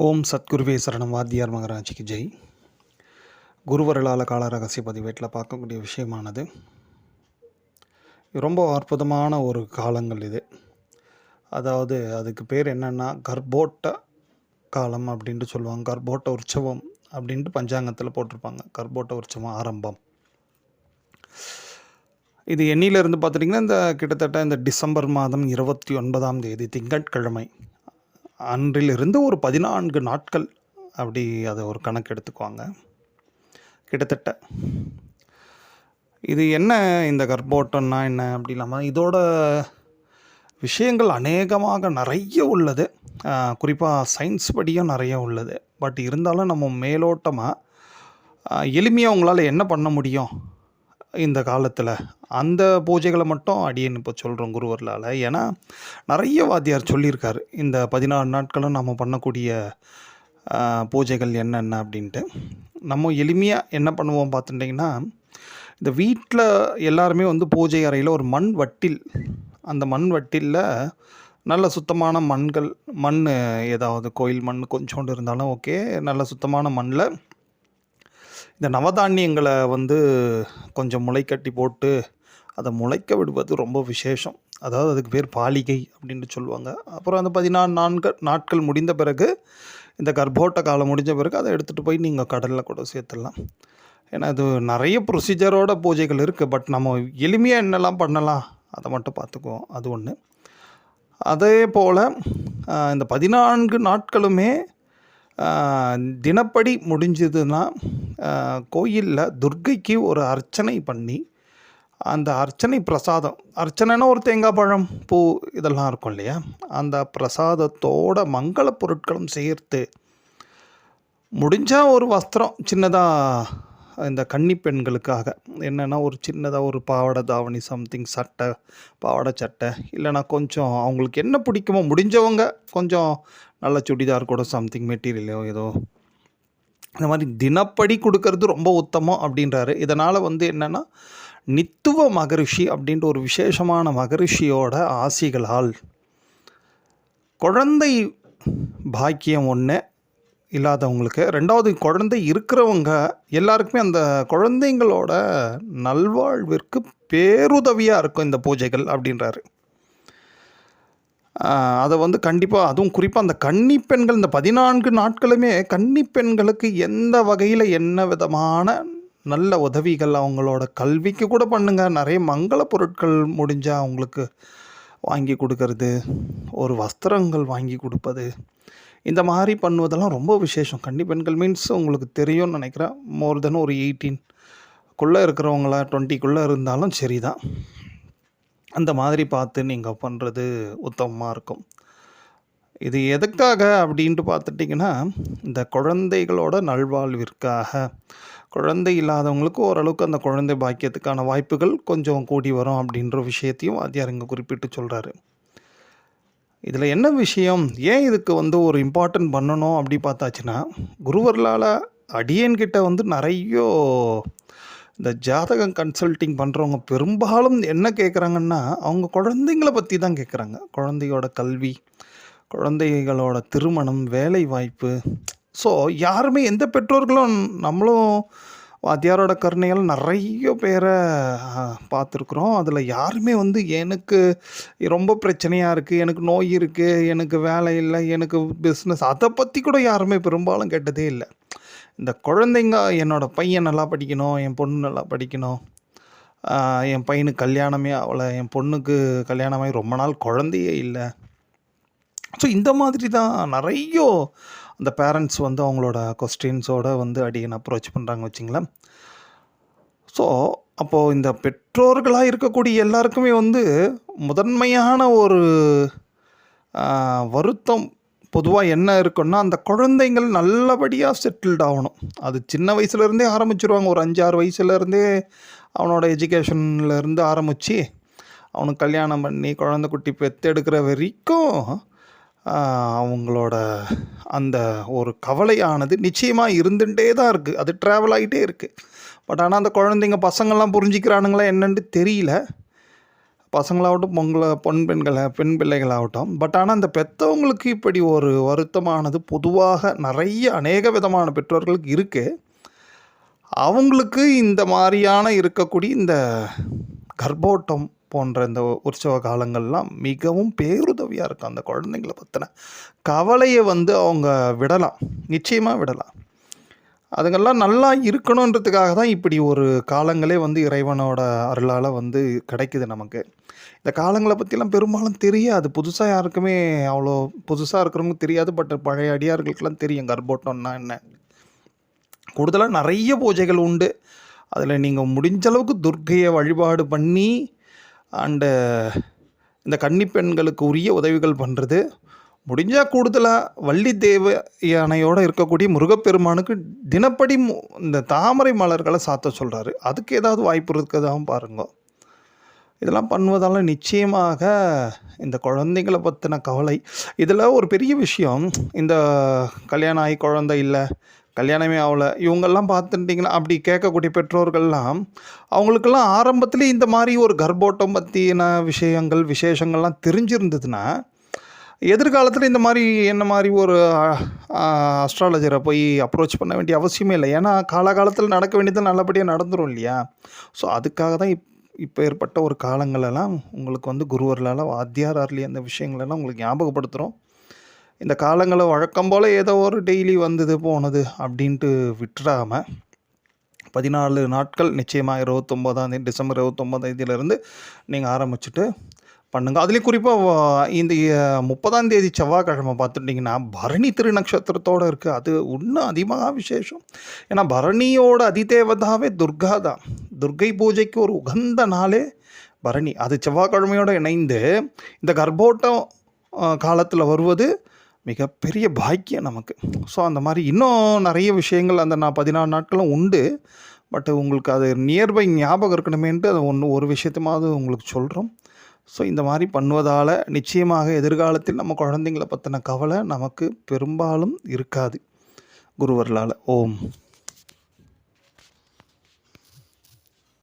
ஓம் சத்குருவே சரணம். வாத்தியார் மகராஜிக்கு ஜெய். குருவருளால் கால ரகசிய பதிவேட்டில் பார்க்கக்கூடிய விஷயமானது ரொம்ப அற்புதமான ஒரு காலங்கள் இது. அதாவது அதுக்கு பேர் என்னென்னா கர்ப்போட்ட காலம் அப்படின்ட்டு சொல்லுவாங்க. கர்ப்போட்ட உற்சவம் அப்படின்ட்டு பஞ்சாங்கத்தில் போட்டிருப்பாங்க. கர்ப்போட்ட உற்சவம் ஆரம்பம். இது எண்ணிலிருந்து பார்த்துட்டிங்கன்னா இந்த கிட்டத்தட்ட இந்த டிசம்பர் மாதம் 29ஆம் தேதி திங்கட்கிழமை அன்றிலிருந்து ஒரு 14 நாட்கள் அப்படி அதை ஒரு கணக்கு எடுத்துக்குவாங்க. கிட்டத்தட்ட இது என்ன, இந்த கர்ப்போட்டம்னா என்ன அப்படி இல்லாமல் இதோட விஷயங்கள் அநேகமாக நிறைய உள்ளது. குறிப்பாக சயின்ஸ் படியும் நிறைய உள்ளது. பட் இருந்தாலும் நம்ம மேலோட்டமாக எளிமையாக உங்களால் என்ன பண்ண முடியும் இந்த காலத்தில் அந்த பூஜைகளை மட்டும் அடியேன்னு இப்போ சொல்கிறோம் குருவர்களால். ஏன்னா நிறைய வாத்தியார் சொல்லியிருக்காரு இந்த 14 நாட்களும் நம்ம பண்ணக்கூடிய பூஜைகள் என்னென்ன அப்படின்ட்டு. நம்ம எளிமையாக என்ன பண்ணுவோம் பார்த்துட்டிங்கன்னா, இந்த வீட்டில் எல்லாருமே பூஜை அறையில் ஒரு மண் வட்டில், அந்த மண் வட்டிலில் நல்ல சுத்தமான மண் ஏதாவது கோயில் மண் கொஞ்சோண்டு இருந்தாலும் ஓகே, நல்ல சுத்தமான மண்ணில் இந்த நவதானியங்களை கொஞ்சம் முளைக்கட்டி போட்டு அதை முளைக்க விடுவது ரொம்ப விசேஷம். அதாவது அதுக்கு பேர் பாலிகை அப்படின்ட்டு சொல்லுவாங்க. அப்புறம் அந்த 14 நாட்கள் முடிந்த பிறகு, இந்த கர்ப்போட்ட காலம் முடிஞ்ச பிறகு அதை எடுத்துகிட்டு போய் நீங்கள் கடலில் கூட சேர்த்துடலாம். ஏன்னா அது நிறைய ப்ரொசீஜரோட பூஜைகள் இருக்குது. பட் நம்ம எளிமையாக என்னெல்லாம் பண்ணலாம் அதை மட்டும் பார்த்துக்குவோம். அது ஒன்று. அதே போல் இந்த 14 நாட்களுமே தினப்படி முடிஞ்சதுன்னா கோயிலில் துர்க்கைக்கு ஒரு அர்ச்சனை பண்ணி, அந்த அர்ச்சனை பிரசாதம், அர்ச்சனைனா ஒரு தேங்காய் பழம் பூ இதெல்லாம் இருக்கும் இல்லையா, அந்த பிரசாதத்தோட மங்கள பொருட்களும் சேர்த்து முடிஞ்சால் ஒரு வஸ்திரம் சின்னதாக இந்த கன்னி பெண்களுக்காக என்னென்னா ஒரு சின்னதாக ஒரு பாவாடை தாவணி சம்திங் சட்டை, பாவாடை சட்டை, இல்லைனா கொஞ்சம் அவங்களுக்கு என்ன பிடிக்குமோ முடிஞ்சவங்க கொஞ்சம் நல்ல சுடிதார் கூட சம்திங் மெட்டீரியலோ ஏதோ இந்த மாதிரி தினப்படி கொடுக்கறது ரொம்ப உத்தமம் அப்படின்றாரு. இதனால் என்னென்னா நித்துவ மகரிஷி அப்படின்ட்டு ஒரு விசேஷமான மகரிஷியோட ஆசிகளால் குழந்தை பாக்கியம் ஒன்று இல்லாதவங்களுக்கு, ரெண்டாவது குழந்தை இருக்கிறவங்க எல்லாருக்குமே அந்த குழந்தைங்களோட நல்வாழ்விற்கு பேருதவியாக இருக்கும் இந்த பூஜைகள் அப்படின்றாரு. அதை கண்டிப்பாக, அதுவும் குறிப்பாக அந்த கன்னி பெண்கள் இந்த 14 நாட்களுமே கன்னி பெண்களுக்கு எந்த வகையில் என்ன விதமான நல்ல உதவிகள், அவங்களோட கல்விக்கு கூட பண்ணுங்கள், நிறைய மங்கள பொருட்கள் முடிஞ்சால் அவங்களுக்கு வாங்கி கொடுக்கறது, ஒரு வஸ்திரங்கள் வாங்கி கொடுப்பது, இந்த மாதிரி பண்ணுவதெல்லாம் ரொம்ப விசேஷம். கன்னி பெண்கள் மீன்ஸ் உங்களுக்கு தெரியும்னு நினைக்கிறேன், மோர் தென் ஒரு 18 இருக்கிறவங்களா 20 இருந்தாலும் சரி தான். அந்த மாதிரி பார்த்து நீங்கள் பண்ணுறது உத்தமமாக இருக்கும். இது எதுக்காக அப்படின்ட்டு பார்த்துட்டிங்கன்னா, இந்த குழந்தைகளோட நல்வாழ்விற்காக. குழந்தை இல்லாதவங்களுக்கு ஓரளவுக்கு அந்த குழந்தை பாக்கியத்துக்கான வாய்ப்புகள் கொஞ்சம் கூடி வரும் அப்படின்ற விஷயத்தையும் வாத்தியார் இங்கே குறிப்பிட்டு சொல்கிறாரு. இதில் என்ன விஷயம், ஏன் இதுக்கு ஒரு இம்பார்ட்டன்ட் பண்ணணும் அப்படி பார்த்தாச்சுன்னா, குருவர்களால் அடியேன்கிட்ட நிறைய இந்த ஜாதகம் கன்சல்ட்டிங் பண்ணுறவங்க பெரும்பாலும் என்ன கேட்குறாங்கன்னா, அவங்க குழந்தைங்கள பற்றி தான் கேட்குறாங்க. குழந்தையோட கல்வி, குழந்தைகளோட திருமணம், வேலை வாய்ப்பு. ஸோ யாருமே, எந்த பெற்றோர்களும், நம்மளும் வாத்தியாரோட கருணையால் நிறைய பேரை பார்த்துருக்குறோம். அதில் யாருமே எனக்கு ரொம்ப பிரச்சனையாக இருக்குது, எனக்கு நோய் இருக்குது, எனக்கு வேலை இல்லை, எனக்கு பிஸ்னஸ், அதை பற்றி கூட யாருமே பெரும்பாலும் கேட்டதே இல்லை. இந்த குழந்தைங்க, என்னோடய பையன் நல்லா படிக்கணும், என் பொண்ணு நல்லா படிக்கணும், என் பையனுக்கு கல்யாணமே ஆகலை, என் பொண்ணுக்கு கல்யாணமாகி ரொம்ப நாள் குழந்தையே இல்லை. ஸோ இந்த மாதிரி தான் நிறைய அந்த பேரண்ட்ஸ் அவங்களோட கொஸ்டின்ஸோடு அடியேன் அப்ரோச் பண்ணுறாங்க வச்சுங்களேன். ஸோ அப்போது இந்த பெற்றோர்களாக இருக்கக்கூடிய எல்லாருக்குமே முதன்மையான ஒரு வருத்தம் பொதுவாக என்ன இருக்குன்னா, அந்த குழந்தைங்கள் நல்லபடியாக செட்டில்ட் ஆகணும். அது சின்ன வயசுலேருந்தே ஆரம்பிச்சிருவாங்க. ஒரு 5-6 வயசுலேருந்தே அவனோட எஜுகேஷன்லேருந்து ஆரம்பித்து அவனுக்கு கல்யாணம் பண்ணி குழந்தை குட்டி பெற்றெடுக்கிற வரைக்கும் அவங்களோட அந்த ஒரு கவலையானது நிச்சயமாக இருந்துகிட்டே தான் இருக்குது. அது ட்ராவல் ஆகிட்டே இருக்குது. பட் ஆனால் அந்த குழந்தைங்க பசங்கள்லாம் புரிஞ்சிக்கிறானுங்களா என்னன்னு தெரியல. பசங்களாகட்டும் பெண் பிள்ளைகளாகட்டும். பட் ஆனால் அந்த பெற்றவங்களுக்கு இப்படி ஒரு வருத்தமானது பொதுவாக அநேக விதமான பெற்றோர்களுக்கு இருக்குது. அவங்களுக்கு இந்த மாதிரியான இருக்கக்கூடிய இந்த கர்ப்போட்டம் போன்ற இந்த உற்சவ காலங்கள்லாம் மிகவும் பேருதவியாக இருக்கும். அந்த குழந்தைங்கள பற்றின கவலையை அவங்க விடலாம், நிச்சயமாக விடலாம். அதுங்கெல்லாம் நல்லா இருக்கணுன்றதுக்காக தான் இப்படி ஒரு காலங்களே இறைவனோட அருளால் கிடைக்குது நமக்கு. இந்த காலங்களை பற்றிலாம் பெரும்பாலும் தெரியாது. புதுசாக யாருக்குமே அவ்வளோ புதுசாக இருக்கிறவங்களுக்கு தெரியாது. பட் பழைய அடியார்களுக்கெல்லாம் தெரியும் கர்ப்போட்டம்னா என்ன. கூடுதலாக நிறைய பூஜைகள் உண்டு. அதில் நீங்கள் முடிஞ்ச அளவுக்கு துர்க்கையை வழிபாடு பண்ணி அண்டு இந்த கன்னிப்பெண்களுக்கு உரிய உதவிகள் பண்ணுறது, முடிஞ்சால் கூடுதலாக வள்ளி தேவ யானையோடு இருக்கக்கூடிய முருகப்பெருமானுக்கு தினப்படி இந்த தாமரை மலர்களை சாத்த சொல்கிறாரு. அதுக்கு ஏதாவது வாய்ப்பு இருக்குதாவும் பாருங்க. இதெல்லாம் பண்ணுவதால் நிச்சயமாக இந்த குழந்தைங்களை பற்றின கவலை. இதில் ஒரு பெரிய விஷயம், இந்த கல்யாணம் ஆகி குழந்தை இல்லை, கல்யாணமே ஆகலை, இவங்கெல்லாம் பார்த்துட்டிங்கன்னா அப்படி கேட்கக்கூடிய பெற்றோர்கள்லாம் அவங்களுக்கெல்லாம் ஆரம்பத்திலே இந்த மாதிரி ஒரு கர்ப்போட்டம் பற்றின விசேஷங்கள்லாம் தெரிஞ்சிருந்ததுன்னா எதிர்காலத்தில் இந்த மாதிரி என்ன மாதிரி ஒரு அஸ்ட்ராலஜரை போய் அப்ரோச் பண்ண வேண்டிய அவசியமே இல்லை. ஏன்னா காலகாலத்தில் நடக்க வேண்டியது நல்லபடியாக நடந்துடும் இல்லையா. ஸோ அதுக்காக தான் இப்போ ஏற்பட்ட ஒரு காலங்களெல்லாம் உங்களுக்கு குருவர்களால் வாத்தியார் அருளி அந்த விஷயங்களெல்லாம் உங்களுக்கு ஞாபகப்படுத்துகிறோம். இந்த காலங்களை வழக்கம் போல் ஏதோ ஒரு டெய்லி வந்தது போனது அப்படின்ட்டு விட்டுறாமல் 14 நாட்கள் நிச்சயமாக டிசம்பர் 29 நீங்கள் ஆரம்பிச்சுட்டு பண்ணுங்கள். அதுலேயும் குறிப்பாக இந்த 30 செவ்வாய்க்கிழமை பார்த்துட்டிங்கன்னா பரணி திருநக்ஷத்திரத்தோடு இருக்குது. அது இன்னும் அதிகமாக விசேஷம். ஏன்னா பரணியோட அதிதேவதாவே துர்கா தான். துர்கை பூஜைக்கு ஒரு உகந்த நாளே பரணி. அது செவ்வாய்க்கிழமையோடு இணைந்து இந்த கர்ப்போட்டம் காலத்தில் வருவது மிகப்பெரிய பாக்கியம் நமக்கு. ஸோ அந்த மாதிரி இன்னும் நிறைய விஷயங்கள் அந்த 14 நாட்களும் உண்டு. பட் உங்களுக்கு அது நியர்பை ஞாபகம் இருக்கணுமேன்ட்டு அது ஒரு விஷயத்தையாவது உங்களுக்கு சொல்கிறோம். ஸோ இந்த மாதிரி பண்ணுவதால் நிச்சயமாக எதிர்காலத்தில் நம்ம குழந்தைங்களை பற்றின கவலை நமக்கு பெரும்பாலும் இருக்காது குருவர்களால். ஓம்.